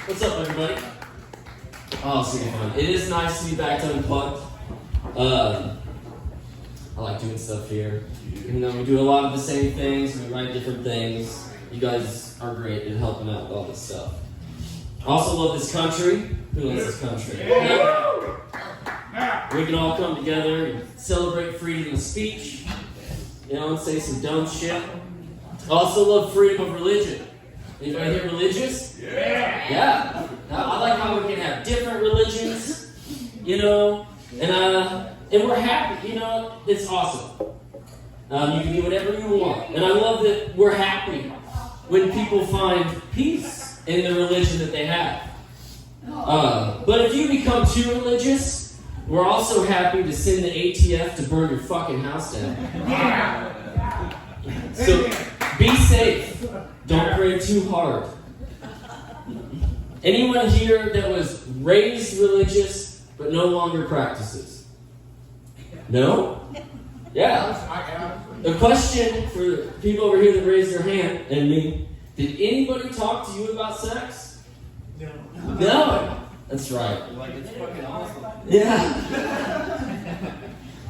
What's up, everybody? Oh, super fun. It is nice to be back to Unplugged. I like doing stuff here. Even though we do a lot of the same things, we write different things. You guys are great at helping out with all this stuff. I also love this country. Who loves this country? Yeah. We can all come together and celebrate freedom of speech, and say some dumb shit. I also love freedom of religion. Anybody here religious? Yeah. I like how we can have different religions, and we're happy, it's awesome. You can do whatever you want. And I love that we're happy when people find peace in the religion that they have. But if you become too religious, we're also happy to send the ATF to burn your fucking house down. So be safe. Don't pray too hard. Anyone here that was raised religious but no longer practices? No? Yeah. A question for people over here that raised their hand and me. Did anybody talk to you about sex? No. That's right. It's fucking awesome. Yeah.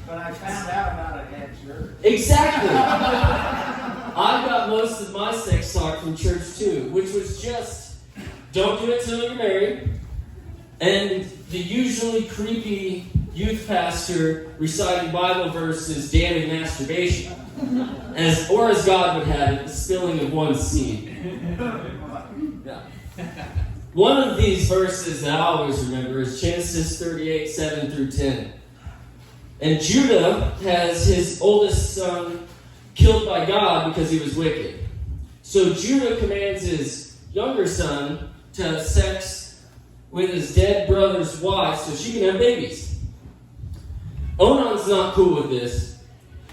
But I found out about it at church. Exactly. I got most of my sex talk from church too, which was just, don't do it till you're married, and the usually creepy youth pastor reciting Bible verses damning masturbation, as God would have it, the spilling of one seed. Yeah. One of these verses that I always remember is Genesis 38, 7 through 10. And Judah has his oldest son killed by God because he was wicked. So Judah commands his younger son to have sex with his dead brother's wife so she can have babies. Onan's not cool with this.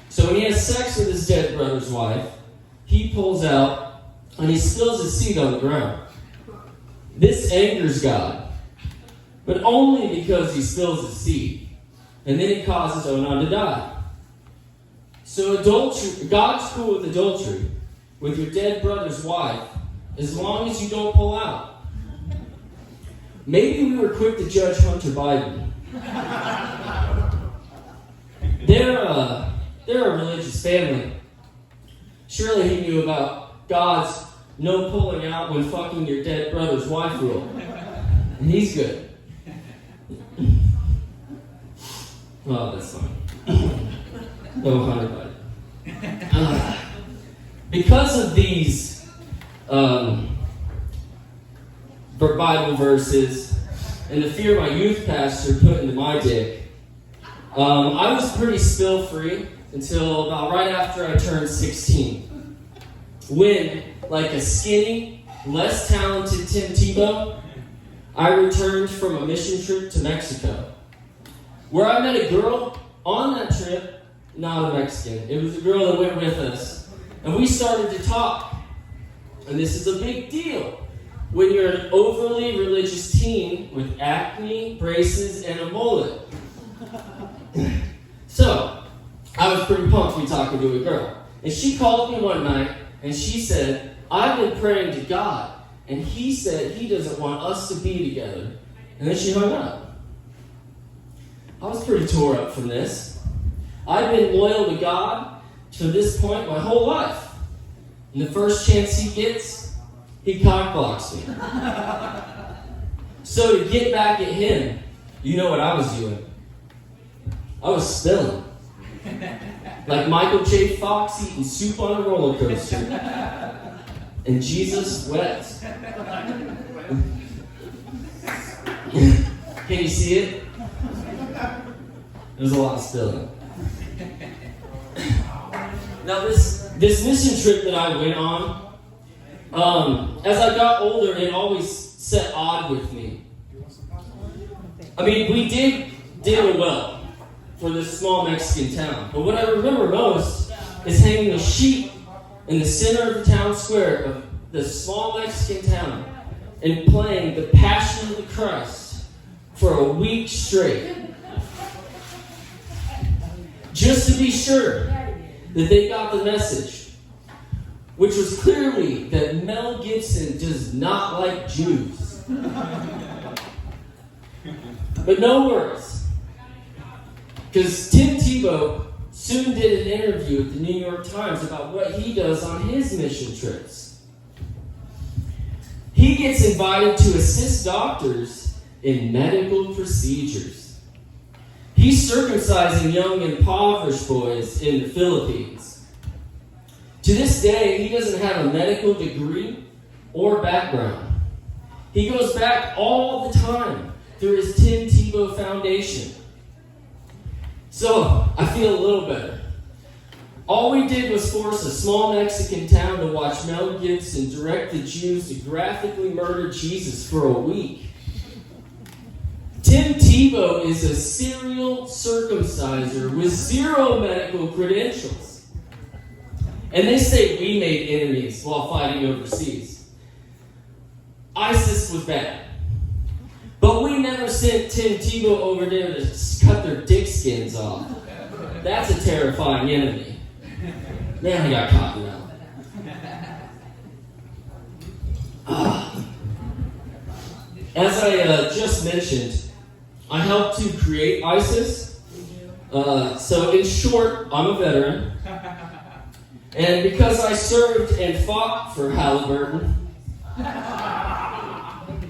So when he has sex with his dead brother's wife, he pulls out and he spills his seed on the ground. This angers God, but only because he spills his seed. And then it causes Onan to die. So adultery, God's cool with adultery with your dead brother's wife as long as you don't pull out. Maybe we were quick to judge Hunter Biden. They're a religious family. Surely he knew about God's no pulling out when fucking your dead brother's wife rule. And he's good. Oh, that's fine. Oh, Hunter Biden. Because of these Bible verses and the fear my youth pastor put into my dick, I was pretty spill-free until about right after I turned 16. When, like a skinny, less talented Tim Tebow, I returned from a mission trip to Mexico, where I met a girl on that trip, not a Mexican. It was a girl that went with us. And we started to talk. And this is a big deal when you're an overly religious teen with acne, braces, and a mullet. So, I was pretty pumped to be talking to a girl. And she called me one night, and she said, I've been praying to God, and he said he doesn't want us to be together. And then she hung up. I was pretty tore up from this. I've been loyal to God to this point my whole life. And the first chance he gets, he cockblocks me. So to get back at him, you know what I was doing? I was spilling. Like Michael J. Fox eating soup on a roller coaster. And Jesus wept. Can you see it? There's a lot of spilling. Now this mission trip that I went on, as I got older, it always set odd with me. I mean, we did well for this small Mexican town. But what I remember most is hanging a sheet in the center of the town square of the small Mexican town and playing the Passion of the Christ for a week straight. Just to be sure that they got the message, which was clearly that Mel Gibson does not like Jews. But no worries. Because Tim Tebow soon did an interview with the New York Times about what he does on his mission trips. He gets invited to assist doctors in medical procedures. He's circumcising young impoverished boys in the Philippines. To this day, he doesn't have a medical degree or background. He goes back all the time through his Tim Tebow Foundation. So, I feel a little better. All we did was force a small Mexican town to watch Mel Gibson direct the Jews to graphically murder Jesus for a week. Tim Tebow is a serial circumciser with zero medical credentials. And they say we made enemies while fighting overseas. ISIS was bad. But we never sent Tim Tebow over there to cut their dick skins off. That's a terrifying enemy. Man, I got caught now. As I just mentioned, I helped to create ISIS. So in short, I'm a veteran. And because I served and fought for Halliburton,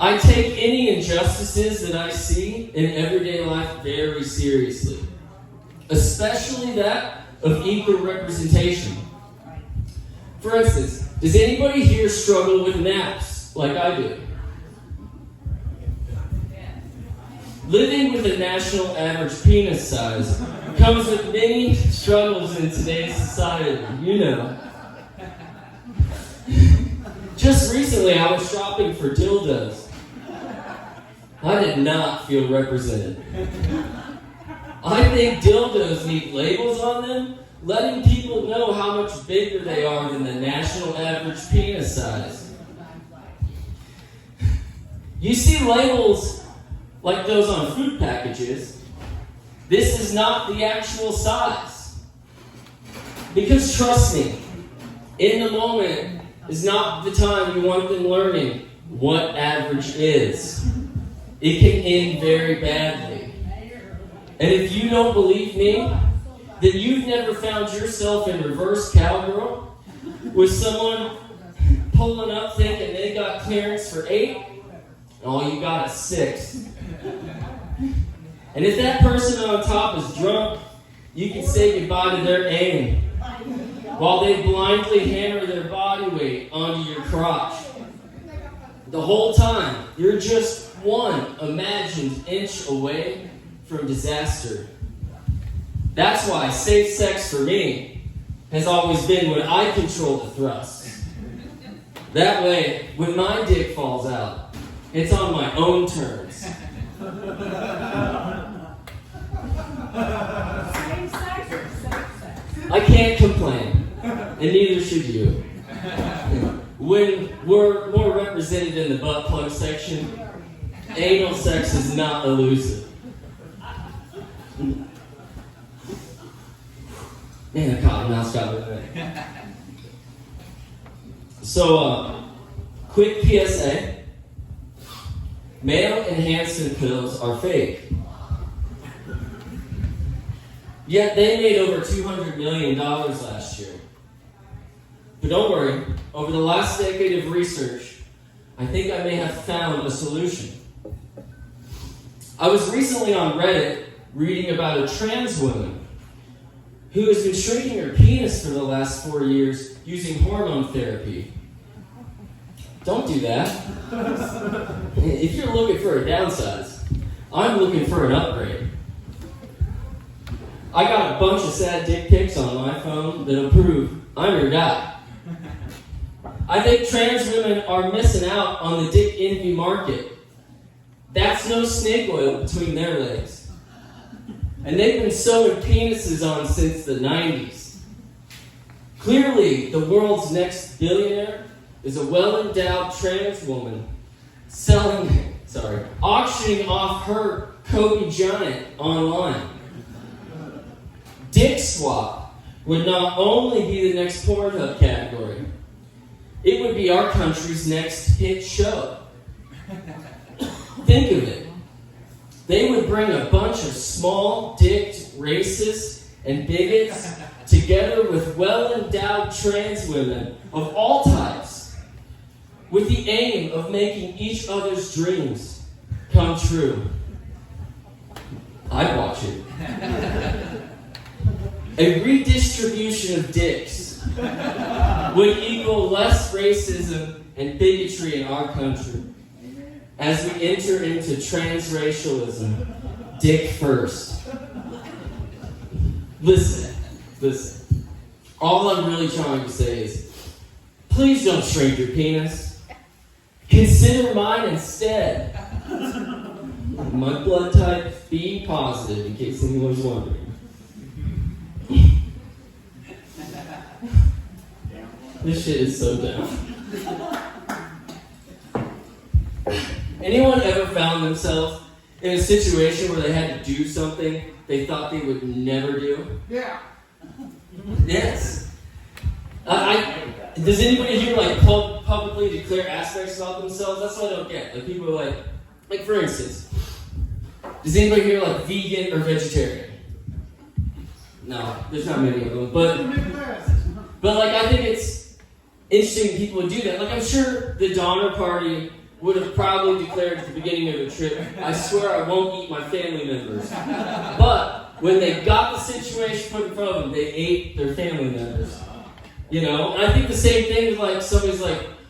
I take any injustices that I see in everyday life very seriously, especially that of equal representation. For instance, does anybody here struggle with naps like I do? Living with a national average penis size comes with many struggles in today's society, you know. Just recently, I was shopping for dildos. I did not feel represented. I think dildos need labels on them, letting people know how much bigger they are than the national average penis size. You see labels like those on food packages. This is not the actual size. Because trust me, in the moment is not the time you want them learning what average is. It can end very badly. And if you don't believe me, then you've never found yourself in reverse cowgirl with someone pulling up thinking they got clearance for 8, and all you got is 6. And if that person on top is drunk, you can say goodbye to their aim while they blindly hammer their body weight onto your crotch. The whole time, you're just one imagined inch away from disaster. That's why safe sex for me has always been when I control the thrust. That way, when my dick falls out, it's on my own terms. Same sex or safe sex? I can't complain, and neither should you. When we're more represented in the butt plug section, anal sex is not elusive. Man, I caught a mouse got with it. So, quick PSA. Male enhancement pills are fake. Yet they made over $200 million last year. But don't worry, over the last decade of research, I think I may have found a solution. I was recently on Reddit reading about a trans woman who has been shrinking her penis for the last 4 years using hormone therapy. Don't do that. If you're looking for a downsize, I'm looking for an upgrade. I got a bunch of sad dick pics on my phone that'll prove I'm your guy. I think trans women are missing out on the dick envy market. That's no snake oil between their legs. And they've been sewing penises on since the 90s. Clearly, the world's next billionaire is a well-endowed trans woman auctioning off her Kobe Giant online. Dick swap would not only be the next Pornhub category, it would be our country's next hit show. Think of it. They would bring a bunch of small-dicked racists and bigots together with well-endowed trans women of all types with the aim of making each other's dreams come true. I'd watch it. A redistribution of dicks would equal less racism and bigotry in our country as we enter into transracialism, dick first. Listen. All I'm really trying to say is, please don't shrink your penis. Consider mine instead. My blood type B positive, in case anyone's wondering. This shit is so dumb. Anyone ever found themselves in a situation where they had to do something they thought they would never do? Yeah. Yes. Does anybody here publicly declare aspects about themselves? That's what I don't get. Like people are like for instance, does anybody here vegan or vegetarian? No, there's not many of them. But I think it's interesting people would do that. I'm sure the Donner Party would have probably declared at the beginning of the trip, I swear I won't eat my family members. But when they got the situation put in front of them, they ate their family members. And I think the same thing with somebody's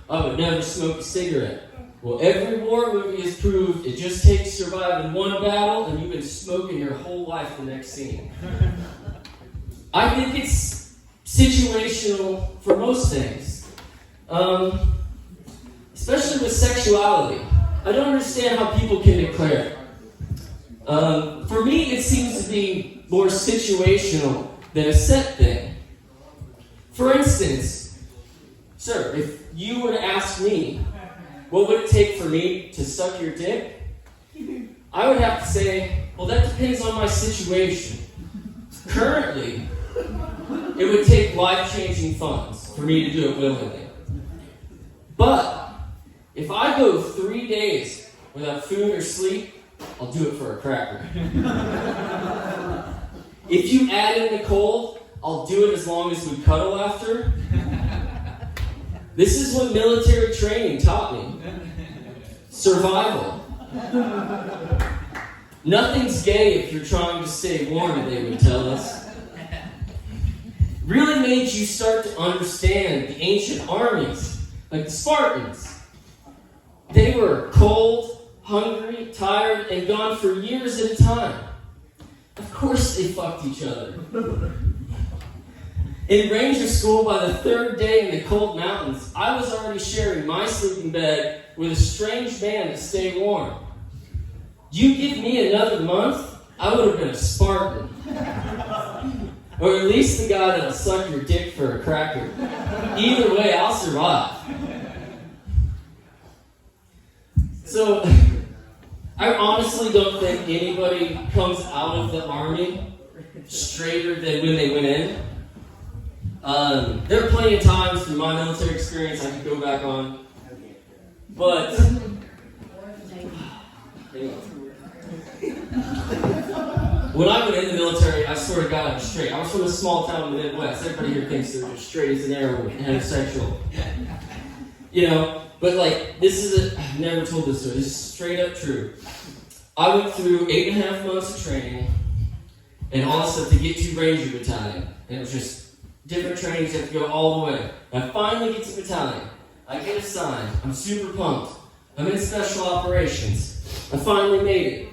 I would never smoke a cigarette. Well, every war movie has proved it just takes surviving one battle and you've been smoking your whole life the next scene. I think it's situational for most things. Especially with sexuality. I don't understand how people can declare it. For me, it seems to be more situational than a set thing. For instance, sir, if you were to ask me, what would it take for me to suck your dick? I would have to say, well, that depends on my situation. Currently, it would take life-changing funds for me to do it willingly. But if I go 3 days without food or sleep, I'll do it for a cracker. If you add in the cold, I'll do it as long as we cuddle after. This is what military training taught me. Survival. Nothing's gay if you're trying to stay warm, they would tell us. Really made you start to understand the ancient armies, like the Spartans. They were cold, hungry, tired, and gone for years at a time. Of course they fucked each other. In ranger school, by the third day in the cold mountains, I was already sharing my sleeping bed with a strange man to stay warm. You give me another month, I would have been a Spartan. Or at least the guy that'll suck your dick for a cracker. Either way, I'll survive. So, I honestly don't think anybody comes out of the army straighter than when they went in. There are plenty of times through my military experience I could go back on. But, when I went in the military, I swear to God, I was straight. I was from a small town in the Midwest. Everybody here thinks they're just straight as an arrow and heterosexual. But this is I've never told this story. This is straight up true. I went through 8.5 months of training and all this stuff to get to Ranger Battalion. And it was just different trainings, you have to go all the way. And I finally get to battalion. I get assigned. I'm super pumped. I'm in special operations. I finally made it.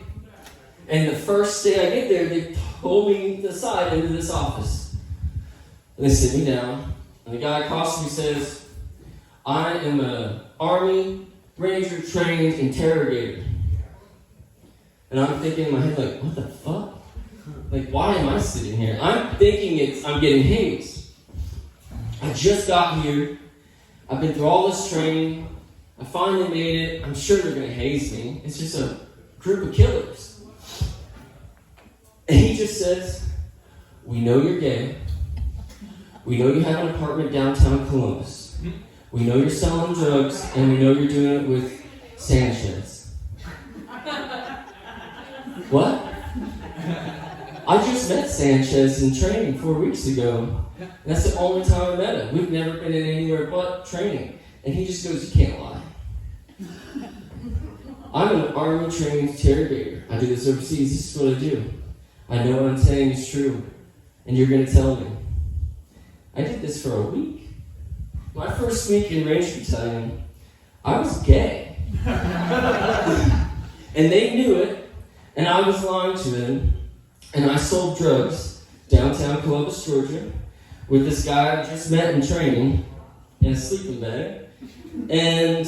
And the first day I get there, they pull me aside into this office. And they sit me down. And the guy across from me says, I am an Army Ranger trained interrogator. And I'm thinking in my head, what the fuck? Why am I sitting here? I'm thinking I'm getting hazed. I just got here. I've been through all this training. I finally made it. I'm sure they're going to haze me. It's just a group of killers. And he just says, we know you're gay. We know you have an apartment downtown Columbus. We know you're selling drugs, and we know you're doing it with Sanchez. What? I just met Sanchez in training 4 weeks ago. And that's the only time I met him. We've never been in anywhere but training. And he just goes, you can't lie. I'm an Army trained interrogator. I do this overseas. This is what I do. I know what I'm saying is true. And you're going to tell me. I did this for a week. My first week in Range Battalion, I was gay. And they knew it, and I was lying to them, and I sold drugs downtown Columbus, Georgia, with this guy I just met in training in a sleeping bag. And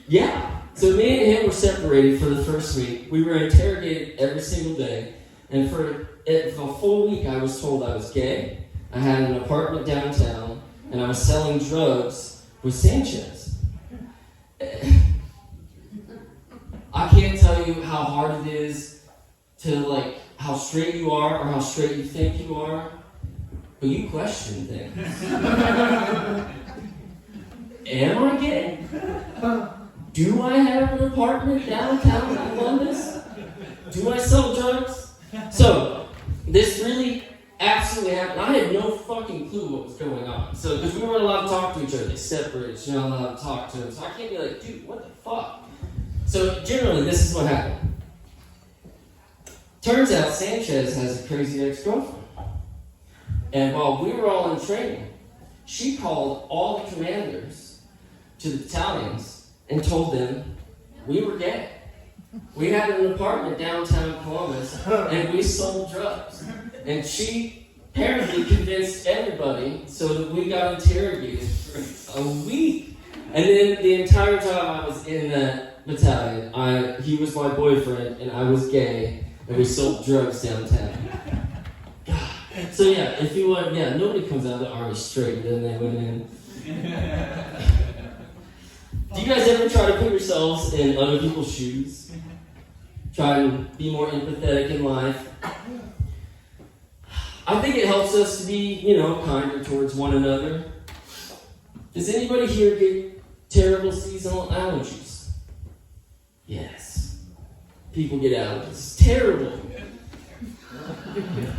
yeah, so me and him were separated for the first week. We were interrogated every single day, and for a full week I was told I was gay. I had an apartment downtown, and I was selling drugs with Sanchez. I can't tell you how hard it is to how straight you are or how straight you think you are, but you question things. Am I gay? Do I have an apartment downtown in Columbus? Do I sell drugs? So, this really absolutely happened. I had no fucking clue what was going on. So, because we weren't allowed to talk to each other, they separated, so you're not allowed to talk to them. So I can't be like, dude, what the fuck? So, generally, this is what happened. Turns out Sanchez has a crazy ex-girlfriend. And while we were all in training, she called all the commanders to the battalions and told them we were gay. We had an apartment downtown Columbus, and we sold drugs. And she apparently convinced everybody so that we got interrogated for a week. And then the entire time I was in that battalion, he was my boyfriend, and I was gay, and we sold drugs downtown. God. So yeah, if you want, nobody comes out of the Army straight, then they went in. Do you guys ever try to put yourselves in other people's shoes? Try to be more empathetic in life? I think it helps us to be, kinder towards one another. Does anybody here get terrible seasonal allergies? Yes. People get allergies. It's terrible.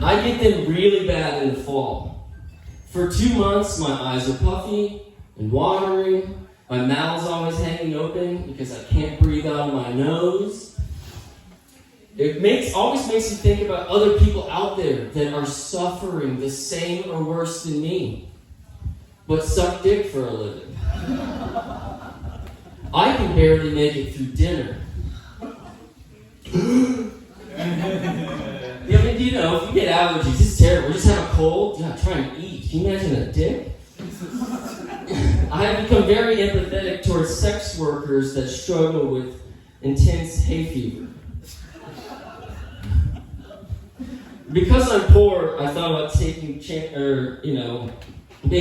I get them really bad in the fall. For 2 months, my eyes are puffy and watery. My mouth's always hanging open because I can't breathe out of my nose. It always makes you think about other people out there that are suffering the same or worse than me, but suck dick for a living. I can barely make it through dinner. If you get allergies, it's terrible. You just have a cold, you're not trying to eat. Can you imagine a dick? I have become very empathetic towards sex workers that struggle with intense hay fever. Because I'm poor, I thought about being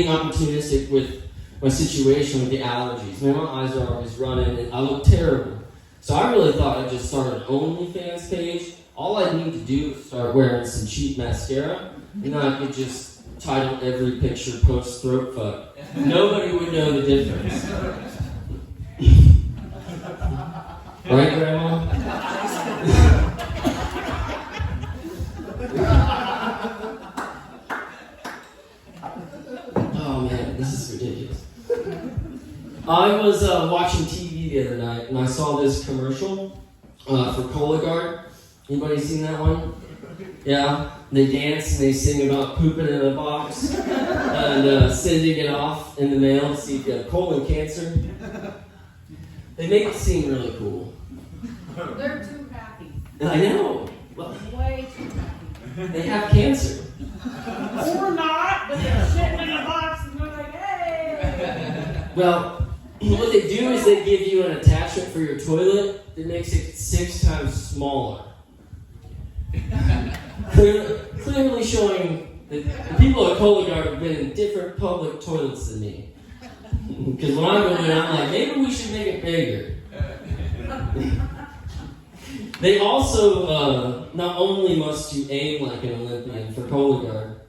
opportunistic with my situation with the allergies. Man, my eyes are always running, and I look terrible. So I really thought I'd just start an OnlyFans page. All I need to do is start wearing some cheap mascara, and then I could just title every picture "Post Throat Fuck." Nobody would know the difference. Right, Grandma? Oh man, this is ridiculous. I was watching TV the other night, and I saw this commercial for Cologuard. Anybody seen that one? Yeah, they dance and they sing about pooping in a box and sending it off in the mail to see if you have colon cancer. They make it seem really cool. They're too happy. I know. Well, Way too happy. they have cancer. Or not, but they're shitting in a box and they're like, hey! Well, what they do is they give you an attachment for your toilet that makes it 6 times smaller. Clearly showing that the people at Cologuard have been in different public toilets than me. Because when I go in, I'm like, maybe we should make it bigger. They also, not only must you aim like an Olympian for Cologuard,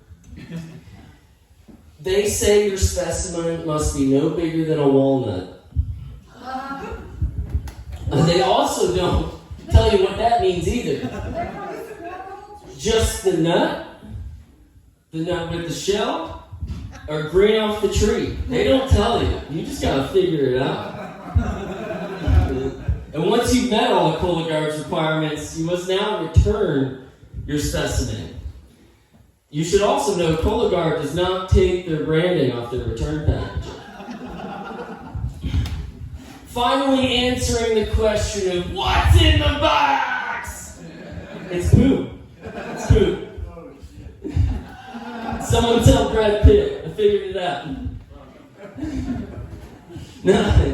they say your specimen must be no bigger than a walnut. They also don't tell you what that means either. Just the nut with the shell, or green off the tree. They don't tell you. You just gotta figure it out. And once you've met all the Cologuard's requirements, you must now return your specimen. You should also know Cologuard does not take their branding off their return package. Finally answering the question of what's in the box? It's poop. It's poop. Someone tell Brad Pitt. I figured it out.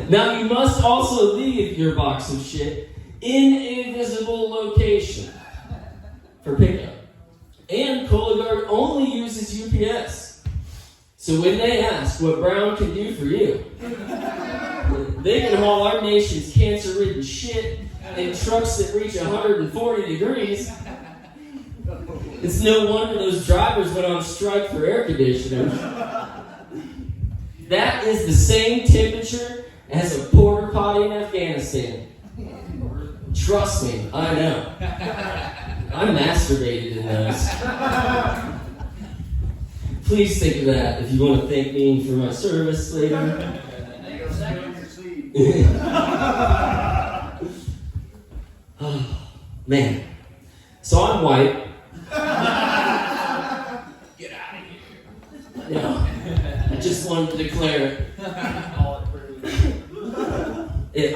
Now you must also leave your box of shit in a visible location for pickup. And Cologuard only uses UPS. So when they ask what Brown can do for you, they can haul our nation's cancer-ridden shit in trucks that reach 140 degrees. It's no wonder those drivers went on strike for air conditioners. That is the same temperature as a porta potty in Afghanistan. Trust me, I know. I masturbated in those. Please think of that if you want to thank me for my service later. Oh, man. So I'm white. Get out of here. No, I just wanted to declare it.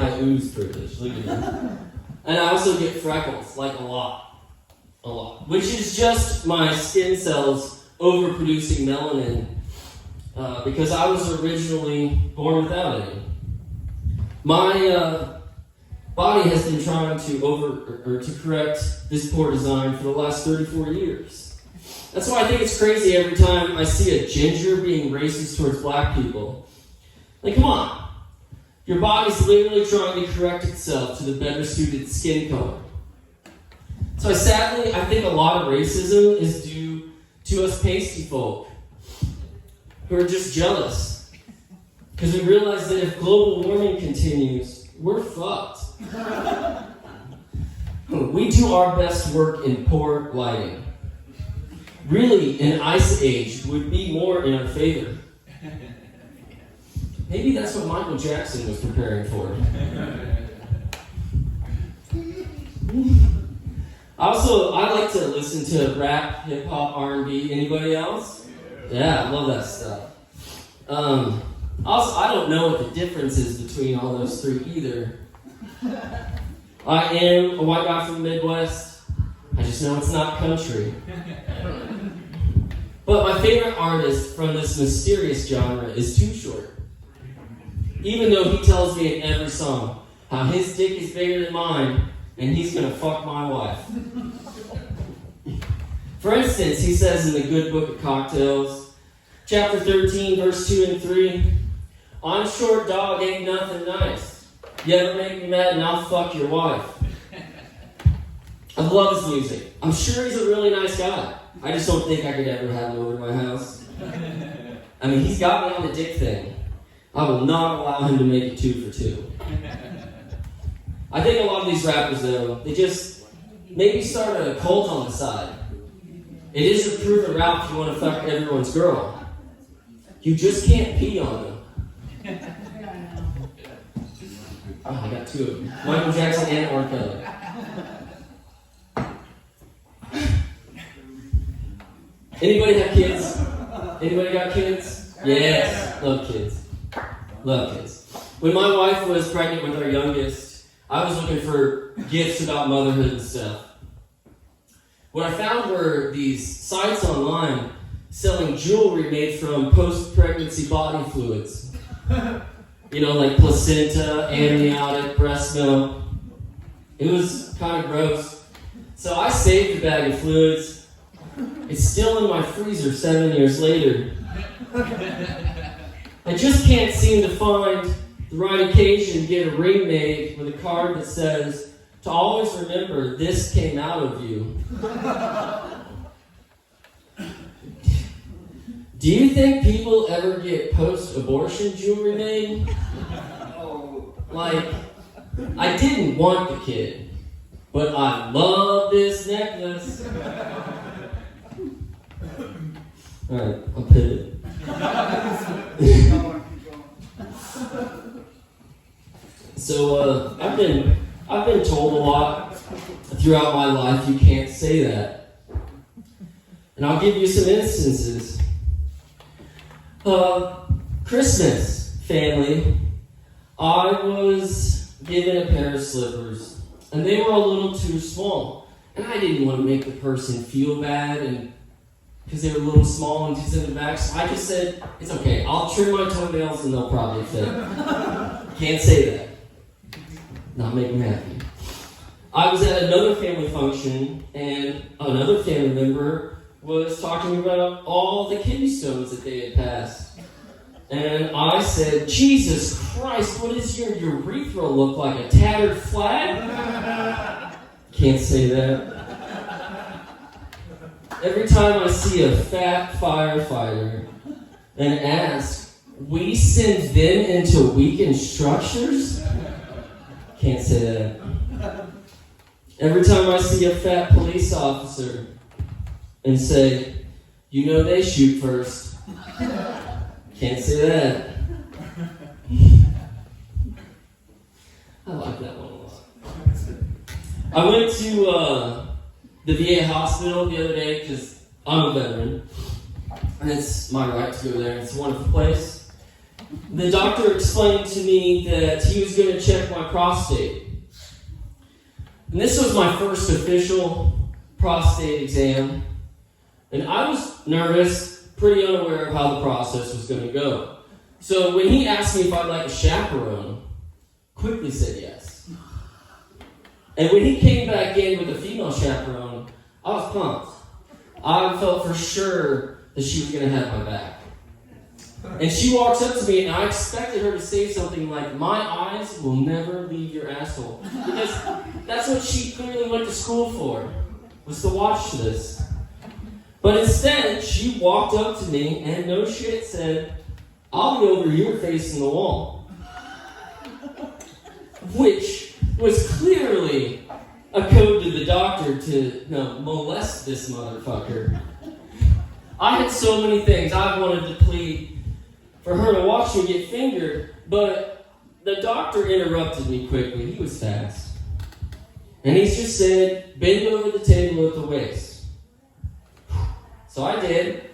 I ooze privilege. Look at that. And I also get freckles, like a lot. Which is just my skin cells overproducing melanin because I was originally born without any. My body has been trying to to correct this poor design for the last 34 years. That's why I think it's crazy every time I see a ginger being racist towards black people. Like, come on. Your body's literally trying to correct itself to the better suited skin color. So sadly, I think a lot of racism is due to us pasty folk who are just jealous. Because we realize that if global warming continues, we're fucked. We do our best work in poor lighting. Really, an ice age would be more in our favor. Maybe that's what Michael Jackson was preparing for. I like to listen to rap, hip-hop, R&B. Anybody else? Yeah, I love that stuff. I don't know what the difference is between all those three either. I am a white guy from the Midwest. I just know it's not country. But my favorite artist from this mysterious genre is Too Short. Even though he tells me in every song how his dick is bigger than mine and he's gonna fuck my wife. For instance, he says in the Good Book of Cocktails, chapter 13, verse 2 and 3, I'm short, dog, ain't nothing nice. You ever make me mad and I'll fuck your wife. I love his music. I'm sure he's a really nice guy. I just don't think I could ever have him over to my house. I mean, he's got me on the dick thing. I will not allow him to make it 2 for 2. I think a lot of these rappers, though, they just maybe start a cult on the side. It is a proven route if you want to fuck everyone's girl. You just can't pee on them. Oh, I got 2 of them. Michael Jackson and R. Kelly. Anybody have kids? Anybody got kids? Yes. Love kids. Love kids. When my wife was pregnant with our youngest, I was looking for gifts about motherhood and stuff. What I found were these sites online selling jewelry made from post-pregnancy body fluids. You know, like placenta, amniotic, breast milk. It was kind of gross. So I saved the bag of fluids. It's still in my freezer 7 years later. I just can't seem to find the right occasion to get a ring made with a card that says, to always remember, this came out of you. Do you think people ever get post-abortion jewelry made? Like, I didn't want the kid, but I love this necklace. Alright, I'll pivot. So I've been told a lot throughout my life you can't say that. And I'll give you some instances. Christmas, family. I was given a pair of slippers, and they were a little too small. And I didn't want to make the person feel bad, and because they were a little small and just in the back, so I just said, it's okay, I'll trim my toenails and they'll probably fit. Can't say that. Not make them happy. I was at another family function, and another family member was talking about all the kidney stones that they had passed. And I said, Jesus Christ, what does your urethra look like? A tattered flag? Can't say that. Every time I see a fat firefighter and ask, we send them into weakened structures? Can't say that. Every time I see a fat police officer and say, you know they shoot first. Can't say that. I like that one a lot. I went to the VA hospital the other day because I'm a veteran. And it's my right to go there. It's a wonderful place. The doctor explained to me that he was going to check my prostate. And this was my first official prostate exam. And I was nervous, pretty unaware of how the process was going to go. So when he asked me if I'd like a chaperone, quickly said yes. And when he came back in with a female chaperone, I was pumped. I felt for sure that she was going to have my back. And she walks up to me, and I expected her to say something like, my eyes will never leave your asshole. Because that's what she clearly went to school for, was to watch this. But instead, she walked up to me and no shit said, I'll be over here facing the wall. Which was clearly a code to the doctor to molest this motherfucker. I had so many things I wanted to plead for her to watch me get fingered, but the doctor interrupted me quickly. He was fast. And he just said, bend over the table at the waist. So I did.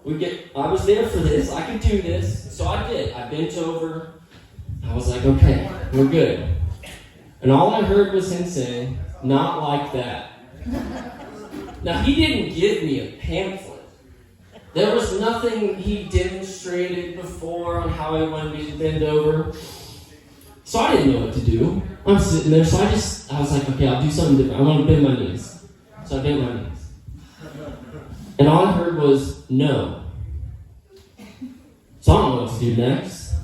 I was there for this. I could do this. So I did. I bent over. I was like, okay, we're good. And all I heard was him saying, not like that. Now, he didn't give me a pamphlet. There was nothing he demonstrated before on how he wanted me to bend over. So I didn't know what to do. I'm sitting there, so I was like, okay, I'll do something different. I want to bend my knees. So I bent my knees. And all I heard was, no. So I don't know what to do next.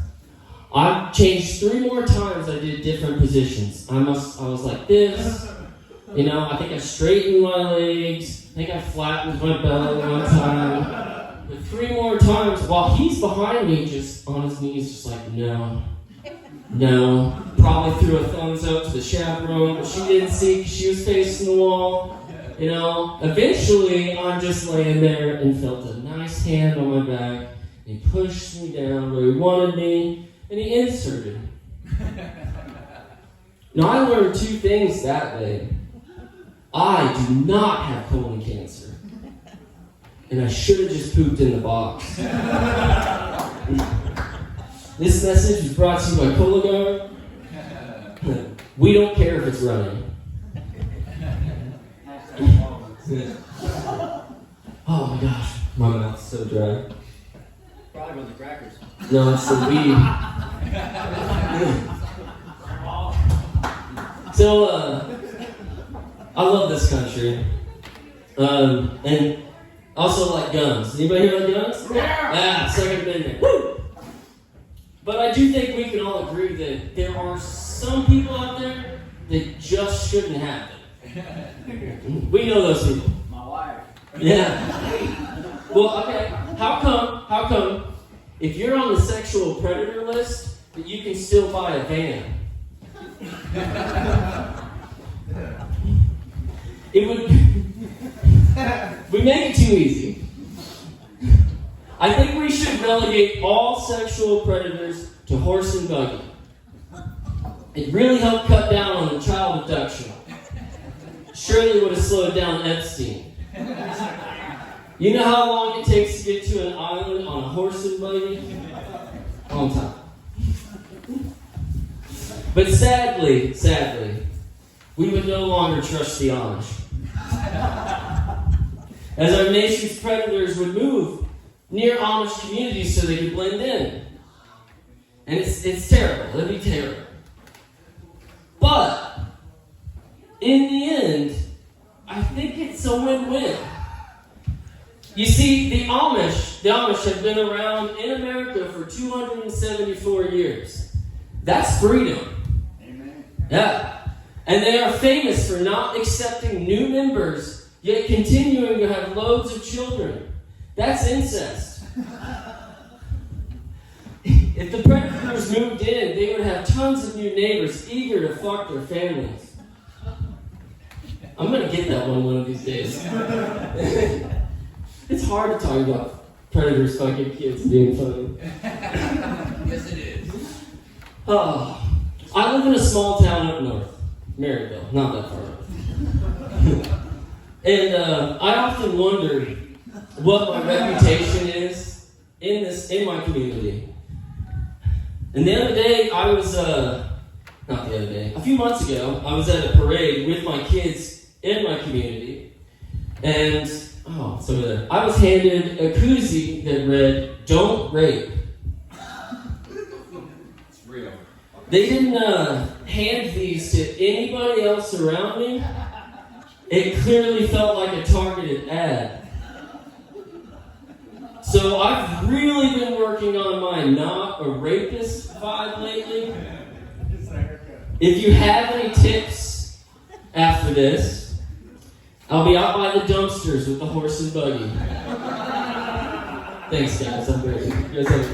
I changed 3 more times. I did different positions. I was like this. I think I straightened my legs. I think I flattened my belly one time. But 3 more times while he's behind me, just on his knees, just like, no. Probably threw a thumbs up to the chaperone, but she didn't see because she was facing the wall. Eventually I'm just laying there and felt a nice hand on my back. And he pushed me down where he wanted me, and he inserted. Now I learned 2 things that day. I do not have colon cancer. And I should have just pooped in the box. This message was brought to you by Cologuard. We don't care if it's running. Oh my gosh, my mouth's so dry. Probably with the crackers. No, it's the weed. So, I love this country. And also like guns. Anybody here like guns? Yeah. Second Amendment. Woo! But I do think we can all agree that there are some people out there that just shouldn't have it. We know those people. My wife. Yeah. Well, okay. How come, if you're on the sexual predator list, that you can still buy a van? It would. We make it too easy. I think we should relegate all sexual predators to horse and buggy. It really helped cut down on the child abduction. Surely would have slowed down Epstein. You know how long it takes to get to an island on a horse and buggy? Long time. But sadly, we would no longer trust the Amish. As our nation's predators would move near Amish communities so they could blend in. And it's terrible. It'd be terrible. But in the end, I think it's a win-win. You see, the Amish have been around in America for 274 years. That's freedom. Amen. Yeah. And they are famous for not accepting new members, yet continuing to have loads of children. That's incest. If the predators moved in, they would have tons of new neighbors eager to fuck their families. I'm going to get that one of these days. It's hard to talk about predators fucking kids being funny. Yes, it is. Oh, I live in a small town up north. Maryville, not that far north. And I often wonder what my reputation is in my community. And the other day, a few months ago, I was at a parade with my kids in my community, and it's over there. I was handed a koozie that read, "Don't rape." It's real. They didn't hand these to anybody else around me. It clearly felt like a targeted ad. So I've really been working on my not a rapist vibe lately. If you have any tips after this, I'll be out by the dumpsters with the horse and buggy. Thanks, guys. I'm great. You guys have